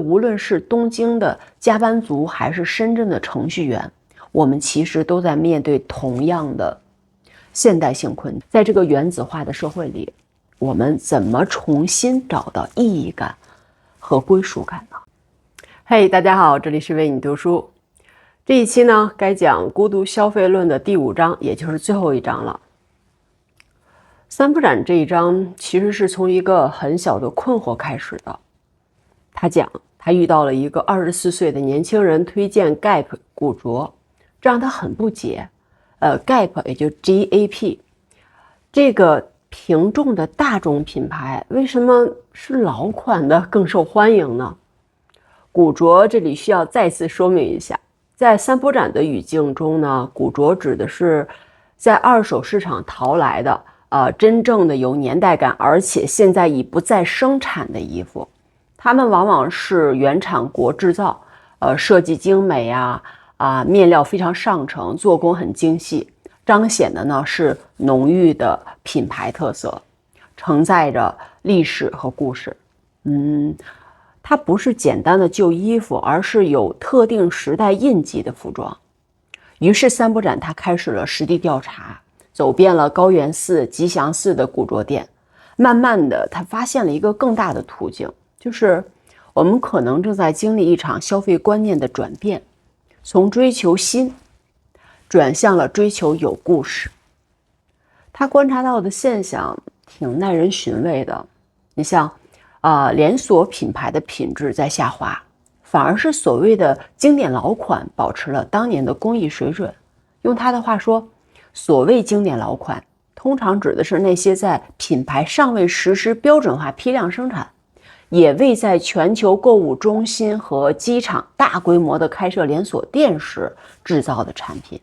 无论是东京的加班族还是深圳的程序员，我们其实都在面对同样的现代性困境。在这个原子化的社会里，我们怎么重新找到意义感和归属感呢？嘿，大家好，这里是为你读书。这一期呢，该讲孤独消费论的第5章，也就是最后一章了。三浦展这一章其实是从一个很小的困惑开始的。他讲他遇到了一个24岁的年轻人推荐 Gap 古着，这让他很不解。Gap 也就 GAP 这个平重的大众品牌为什么是老款的更受欢迎呢？古着这里需要再次说明一下，在三浦展的语境中呢，古着指的是在二手市场淘来的真正的有年代感，而且现在已不再生产的衣服。它们往往是原产国制造，设计精美面料非常上乘，做工很精细，彰显的呢是浓郁的品牌特色，承载着历史和故事。它不是简单的旧衣服，而是有特定时代印记的服装。于是三浦展他开始了实地调查，走遍了高原寺、吉祥寺的古着店，慢慢的他发现了一个更大的途径，就是我们可能正在经历一场消费观念的转变，从追求新转向了追求有故事。他观察到的现象挺耐人寻味的，你像连锁品牌的品质在下滑，反而是所谓的经典老款保持了当年的工艺水准。用他的话说，所谓经典老款通常指的是那些在品牌尚未实施标准化批量生产，也未在全球购物中心和机场大规模的开设连锁店时制造的产品。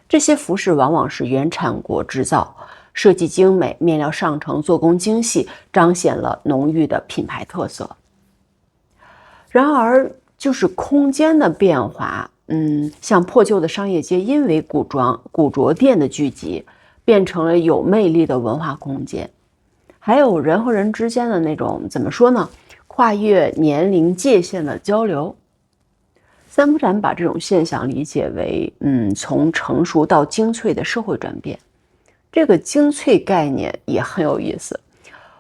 这些服饰往往是原产国制造，设计精美，面料上乘，做工精细，彰显了浓郁的品牌特色。然而就是空间的变化，像破旧的商业街因为古着店的聚集变成了有魅力的文化空间，还有人和人之间的那种怎么说呢，跨越年龄界限的交流。三浦展把这种现象理解为从成熟到精粹的社会转变。这个精粹概念也很有意思，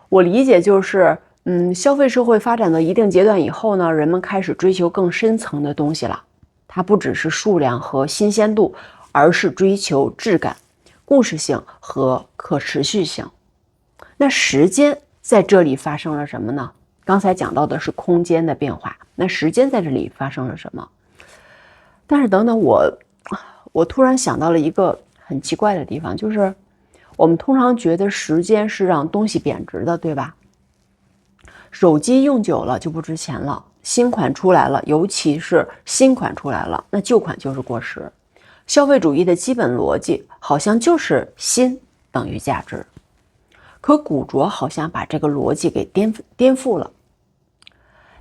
我理解就是消费社会发展到一定阶段以后呢，人们开始追求更深层的东西了。它不只是数量和新鲜度，而是追求质感、故事性和可持续性。那时间在这里发生了什么呢？刚才讲到的是空间的变化，那时间在这里发生了什么？但是等等，我突然想到了一个很奇怪的地方，就是我们通常觉得时间是让东西贬值的，对吧？手机用久了就不值钱了，新款出来了，尤其是新款出来了，那旧款就是过时。消费主义的基本逻辑好像就是新等于价值，可古着好像把这个逻辑给颠覆了。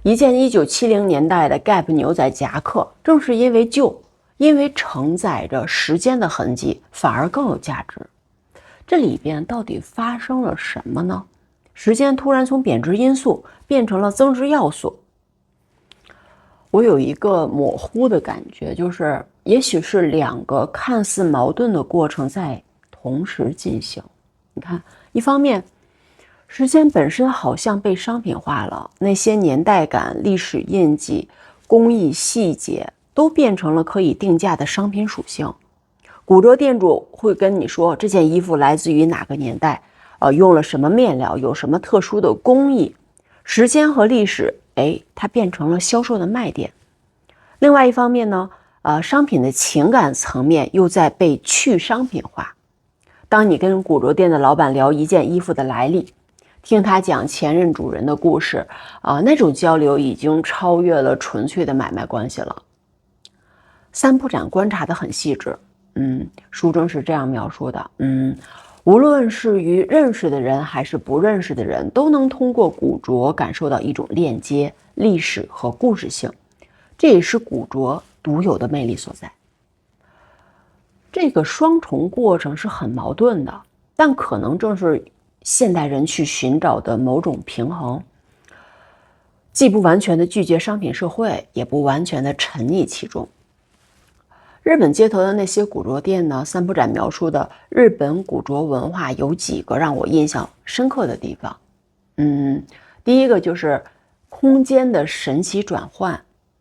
一件1970年代的 Gap 牛仔夹克，正是因为旧，因为承载着时间的痕迹，反而更有价值。这里边到底发生了什么呢？时间突然从贬值因素变成了增值要素。我有一个模糊的感觉，就是也许是2个看似矛盾的过程在同时进行。你看，一方面时间本身好像被商品化了，那些年代感、历史印记、工艺细节都变成了可以定价的商品属性。古着店主会跟你说这件衣服来自于哪个年代，用了什么面料，有什么特殊的工艺。时间和历史，它变成了销售的卖点。另外一方面呢，商品的情感层面又在被去商品化。当你跟古着店的老板聊一件衣服的来历，听他讲前任主人的故事，那种交流已经超越了纯粹的买卖关系了。三浦展观察得很细致，书中是这样描述的，无论是与认识的人还是不认识的人，都能通过古着感受到一种链接、历史和故事性，这也是古着独有的魅力所在。这个双重过程是很矛盾的，但可能正是现代人去寻找的某种平衡。既不完全的拒绝商品社会，也不完全的沉溺其中。日本街头的那些古着店呢，三浦展描述的日本古着文化有几个让我印象深刻的地方。第一个就是空间的神奇转换。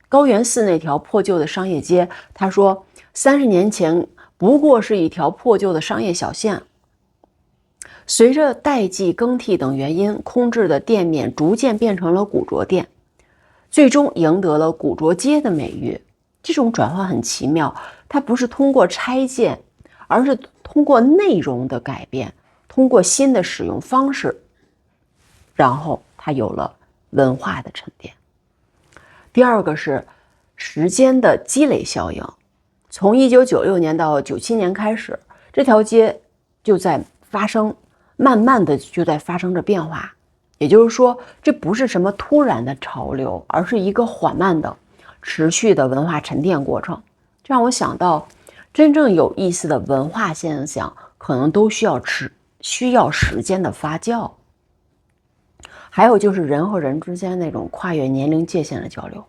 高原寺那条破旧的商业街，他说30年前不过是一条破旧的商业小巷，随着代际更替等原因，空置的店面逐渐变成了古着店，最终赢得了古着街的美誉。这种转换很奇妙，它不是通过拆建，而是通过内容的改变，通过新的使用方式，然后它有了文化的沉淀。第二个是时间的积累效应。从1996年到97年开始，这条街就在发生，慢慢的就在发生着变化。也就是说，这不是什么突然的潮流，而是一个缓慢的持续的文化沉淀过程。这让我想到，真正有意思的文化现象可能都需要时间的发酵。还有就是人和人之间那种跨越年龄界限的交流。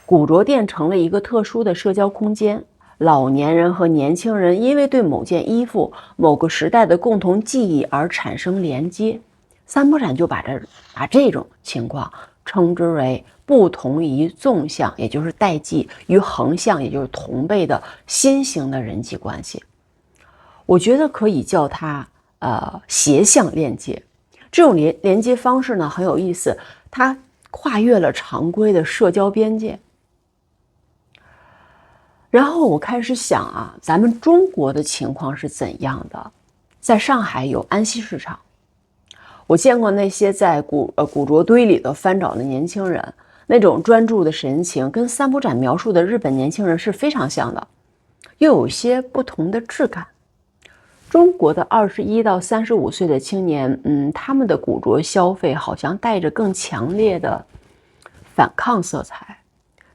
古着店成了一个特殊的社交空间，老年人和年轻人因为对某件衣服、某个时代的共同记忆而产生连接。三浦展就把这种情况称之为不同于纵向，也就是代际，与横向，也就是同辈的新型的人际关系。我觉得可以叫它斜向链接。这种连接方式呢很有意思，它跨越了常规的社交边界。然后我开始想啊，咱们中国的情况是怎样的？在上海有安西市场，我见过那些在古着堆里头翻找的年轻人，那种专注的神情跟三浦展描述的日本年轻人是非常像的，又有些不同的质感。中国的21到35岁的青年，他们的古着消费好像带着更强烈的反抗色彩。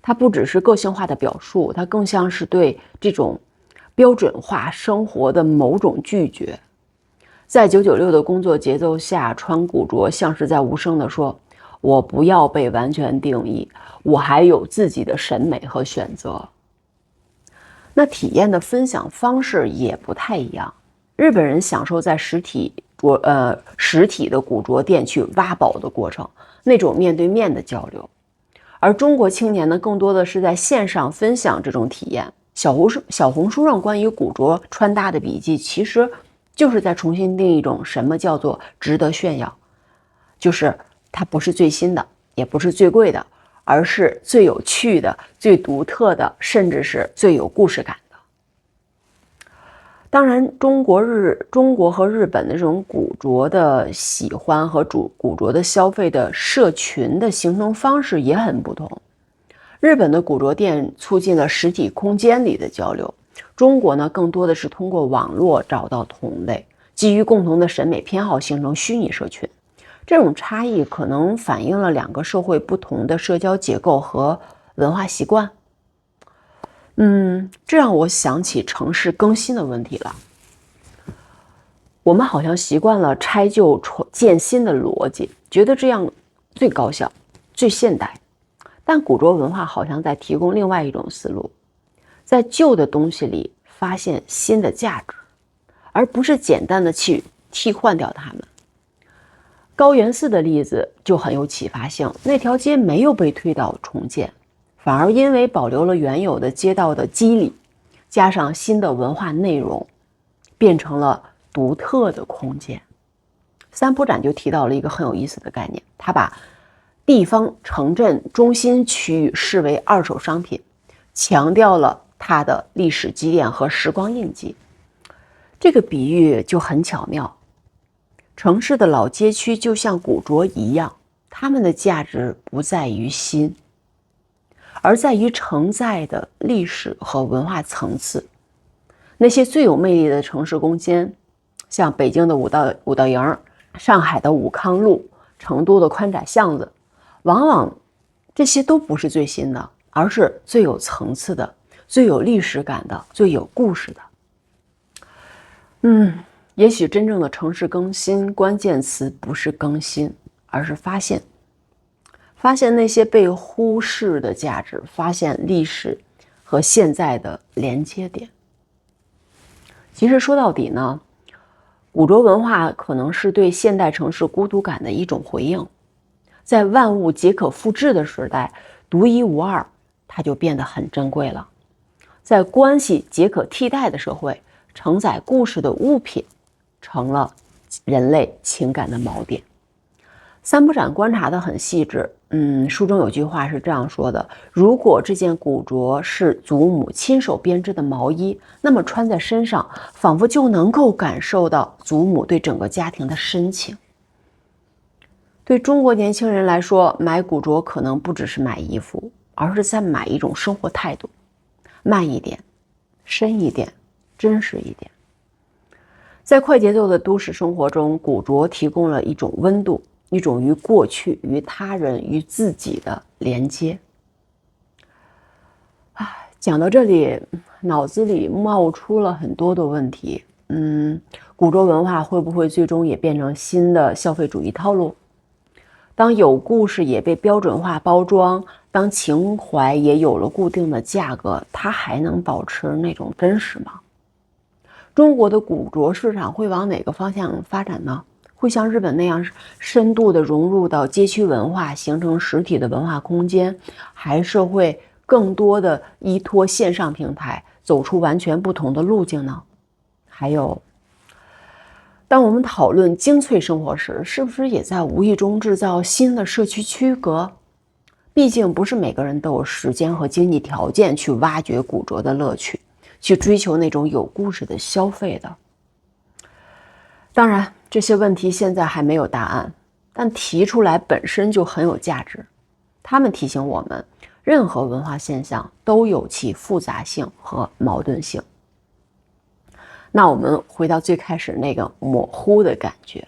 它不只是个性化的表述，它更像是对这种标准化生活的某种拒绝。在996的工作节奏下，穿古着像是在无声地说，我不要被完全定义，我还有自己的审美和选择。那体验的分享方式也不太一样。日本人享受在实体的古着店去挖宝的过程，那种面对面的交流。而中国青年呢，更多的是在线上分享这种体验。小红书上关于古着穿搭的笔记，其实就是在重新定义一种什么叫做值得炫耀，就是它不是最新的，也不是最贵的，而是最有趣的、最独特的，甚至是最有故事感的。当然，中国和日本的这种古着的喜欢和古着的消费的社群的形成方式也很不同。日本的古着店促进了实体空间里的交流，中国呢更多的是通过网络找到同类，基于共同的审美偏好形成虚拟社群。这种差异可能反映了两个社会不同的社交结构和文化习惯。这让我想起城市更新的问题了。我们好像习惯了拆旧建新的逻辑，觉得这样最高效、最现代。但古着文化好像在提供另外一种思路，在旧的东西里发现新的价值，而不是简单的去替换掉它们。高原寺的例子就很有启发性，那条街没有被推倒重建，反而因为保留了原有的街道的肌理，加上新的文化内容，变成了独特的空间。三浦展就提到了一个很有意思的概念，他把地方城镇中心区域视为二手商品，强调了它的历史积淀和时光印记。这个比喻就很巧妙。城市的老街区就像古着一样，它们的价值不在于新，而在于承载的历史和文化层次。那些最有魅力的城市空间，像北京的五道营、上海的武康路、成都的宽窄巷子，往往这些都不是最新的，而是最有层次的、最有历史感的、最有故事的。也许真正的城市更新关键词不是更新，而是发现。发现那些被忽视的价值，发现历史和现在的连接点。其实说到底呢，古着文化可能是对现代城市孤独感的一种回应。在万物皆可复制的时代，独一无二它就变得很珍贵了。在关系皆可替代的社会，承载故事的物品成了人类情感的锚点。三不展观察得很细致，书中有句话是这样说的：如果这件古着是祖母亲手编织的毛衣，那么穿在身上，仿佛就能够感受到祖母对整个家庭的深情。对中国年轻人来说，买古着可能不只是买衣服，而是在买一种生活态度，慢一点，深一点，真实一点。在快节奏的都市生活中，古着提供了一种温度，一种与过去、与他人、与自己的连接。讲到这里，脑子里冒出了很多的问题。古着文化会不会最终也变成新的消费主义套路？当有故事也被标准化包装，当情怀也有了固定的价格，它还能保持那种真实吗？中国的古着市场会往哪个方向发展呢？会像日本那样深度的融入到街区文化，形成实体的文化空间，还是会更多的依托线上平台，走出完全不同的路径呢？还有，当我们讨论精粹生活时，是不是也在无意中制造新的社区区隔？毕竟不是每个人都有时间和经济条件去挖掘古着的乐趣，去追求那种有故事的消费的。当然，这些问题现在还没有答案，但提出来本身就很有价值。他们提醒我们，任何文化现象都有其复杂性和矛盾性。那我们回到最开始那个模糊的感觉，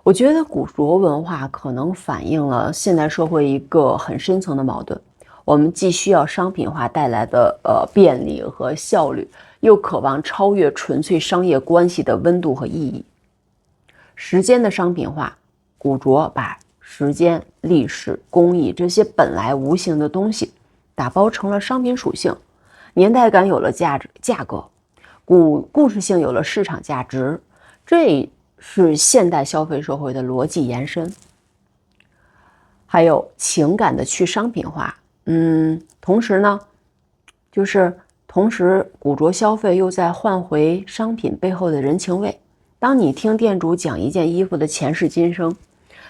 我觉得古着文化可能反映了现代社会一个很深层的矛盾。我们既需要商品化带来的便利和效率，又渴望超越纯粹商业关系的温度和意义。时间的商品化，古着把时间、历史、工艺这些本来无形的东西打包成了商品属性，年代感有了价格，故事性有了市场价值，这是现代消费社会的逻辑延伸。还有情感的去商品化，同时古着消费又在换回商品背后的人情味。当你听店主讲一件衣服的前世今生，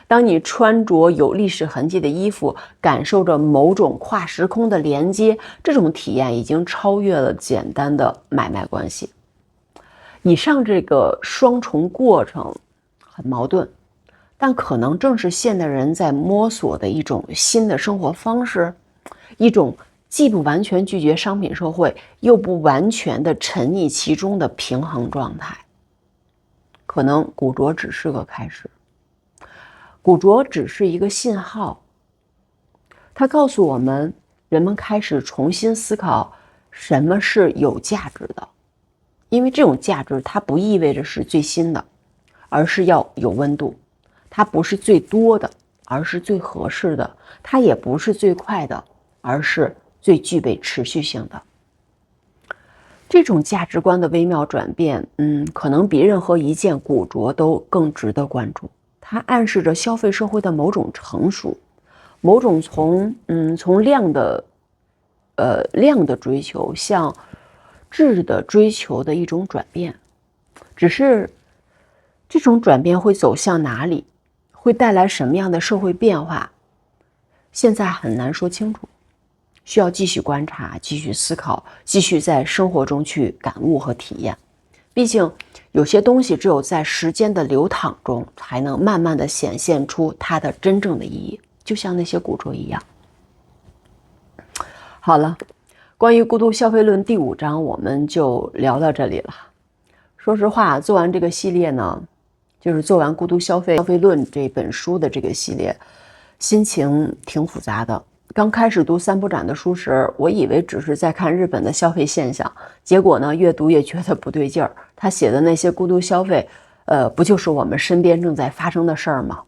当你穿着有历史痕迹的衣服，感受着某种跨时空的连接，这种体验已经超越了简单的买卖关系。以上这个双重过程很矛盾，但可能正是现代人在摸索的一种新的生活方式，一种既不完全拒绝商品社会，又不完全的沉溺其中的平衡状态。可能古着只是个开始，古着只是一个信号，它告诉我们，人们开始重新思考什么是有价值的。因为这种价值它不意味着是最新的，而是要有温度。它不是最多的，而是最合适的。它也不是最快的，而是最具备持续性的。这种价值观的微妙转变，可能比任何一件古着都更值得关注。它暗示着消费社会的某种成熟，某种从量的追求向质的追求的一种转变。只是这种转变会走向哪里，会带来什么样的社会变化，现在很难说清楚，需要继续观察，继续思考，继续在生活中去感悟和体验。毕竟有些东西只有在时间的流淌中，才能慢慢的显现出它的真正的意义，就像那些古着一样。好了，关于孤独消费论第5章我们就聊到这里了。说实话，做完这个系列呢，就是做完孤独消费论这本书的这个系列，心情挺复杂的。刚开始读三不展的书时，我以为只是在看日本的消费现象，结果呢，越读越觉得不对劲儿。他写的那些孤独消费，不就是我们身边正在发生的事儿吗？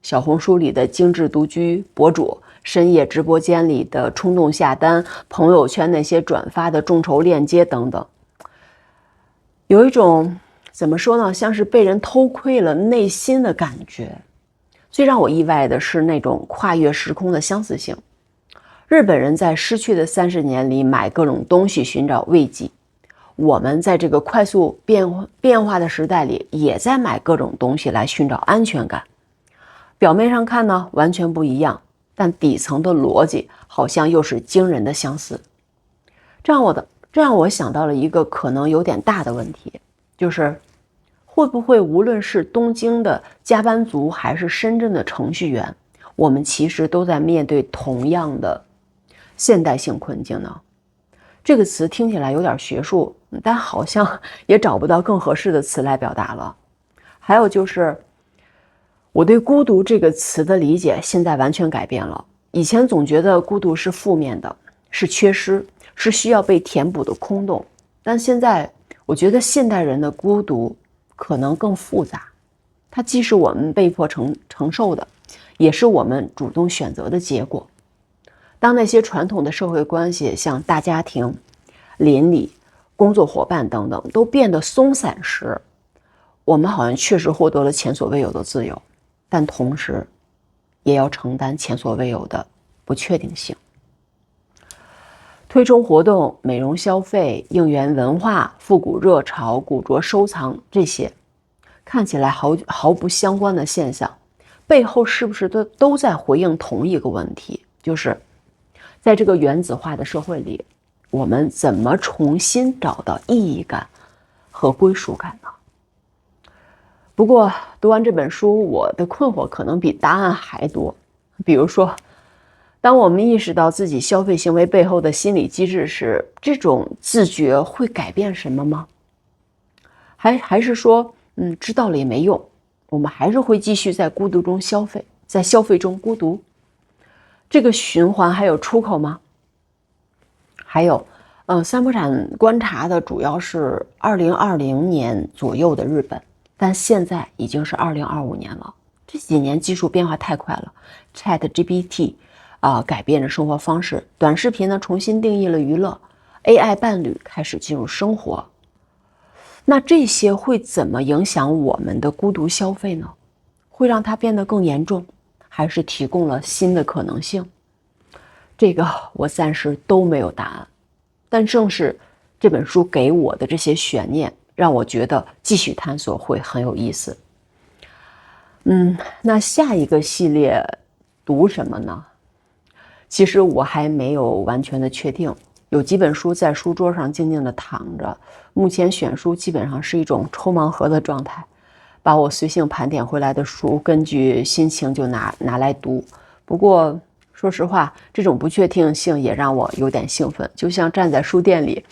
小红书里的精致独居博主深夜直播间里的冲动下单，朋友圈那些转发的众筹链接等等，有一种怎么说呢，像是被人偷窥了内心的感觉。最让我意外的是那种跨越时空的相似性。日本人在失去的30年里买各种东西寻找慰藉，我们在这个快速变化的时代里也在买各种东西来寻找安全感。表面上看呢完全不一样，但底层的逻辑好像又是惊人的相似。这让我想到了一个可能有点大的问题，就是会不会无论是东京的加班族还是深圳的程序员，我们其实都在面对同样的现代性困境呢？这个词听起来有点学术，但好像也找不到更合适的词来表达了。还有就是我对孤独这个词的理解现在完全改变了。以前总觉得孤独是负面的，是缺失，是需要被填补的空洞，但现在我觉得现代人的孤独可能更复杂，它既是我们被迫承受的，也是我们主动选择的结果。当那些传统的社会关系，像大家庭、邻里、工作伙伴等等都变得松散时，我们好像确实获得了前所未有的自由，但同时也要承担前所未有的不确定性。推崇活动、美容消费、应援文化、复古热潮、古着收藏，这些看起来毫不相关的现象，背后是不是都在回应同一个问题，就是在这个原子化的社会里，我们怎么重新找到意义感和归属感呢？不过读完这本书，我的困惑可能比答案还多。比如说，当我们意识到自己消费行为背后的心理机制时，这种自觉会改变什么吗？还是说，知道了也没用，我们还是会继续在孤独中消费，在消费中孤独。这个循环还有出口吗？还有，三浦展观察的主要是2020年左右的日本，但现在已经是2025年了。这几年技术变化太快了 ，ChatGPT 改变了生活方式，短视频呢重新定义了娱乐 ，AI 伴侣开始进入生活。那这些会怎么影响我们的孤独消费呢？会让它变得更严重，还是提供了新的可能性？这个我暂时都没有答案，但正是这本书给我的这些悬念，让我觉得继续探索会很有意思。那下一个系列读什么呢？其实我还没有完全的确定，有几本书在书桌上静静地躺着，目前选书基本上是一种抽盲盒的状态，把我随性盘点回来的书，根据心情就拿来读。不过说实话，这种不确定性也让我有点兴奋，就像站在书店里，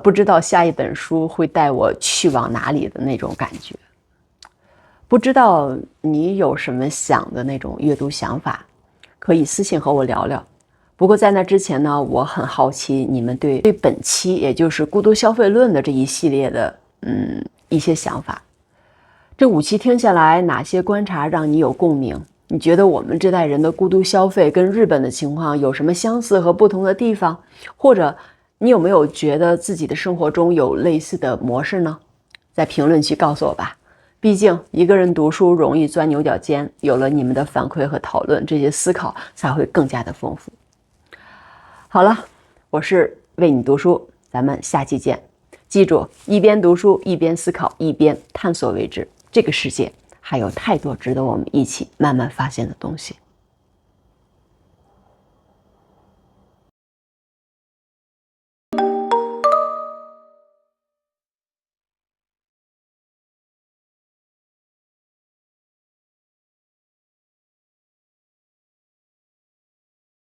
不知道下一本书会带我去往哪里的那种感觉。不知道你有什么想的那种阅读想法，可以私信和我聊聊。不过在那之前呢，我很好奇你们对本期也就是孤独消费论的这一系列的一些想法。这5期听下来，哪些观察让你有共鸣？你觉得我们这代人的孤独消费跟日本的情况有什么相似和不同的地方？或者你有没有觉得自己的生活中有类似的模式呢？在评论区告诉我吧。毕竟一个人读书容易钻牛角尖，有了你们的反馈和讨论，这些思考才会更加的丰富。好了，我是为你读书，咱们下期见。记住，一边读书一边思考一边探索为止，这个世界还有太多值得我们一起慢慢发现的东西。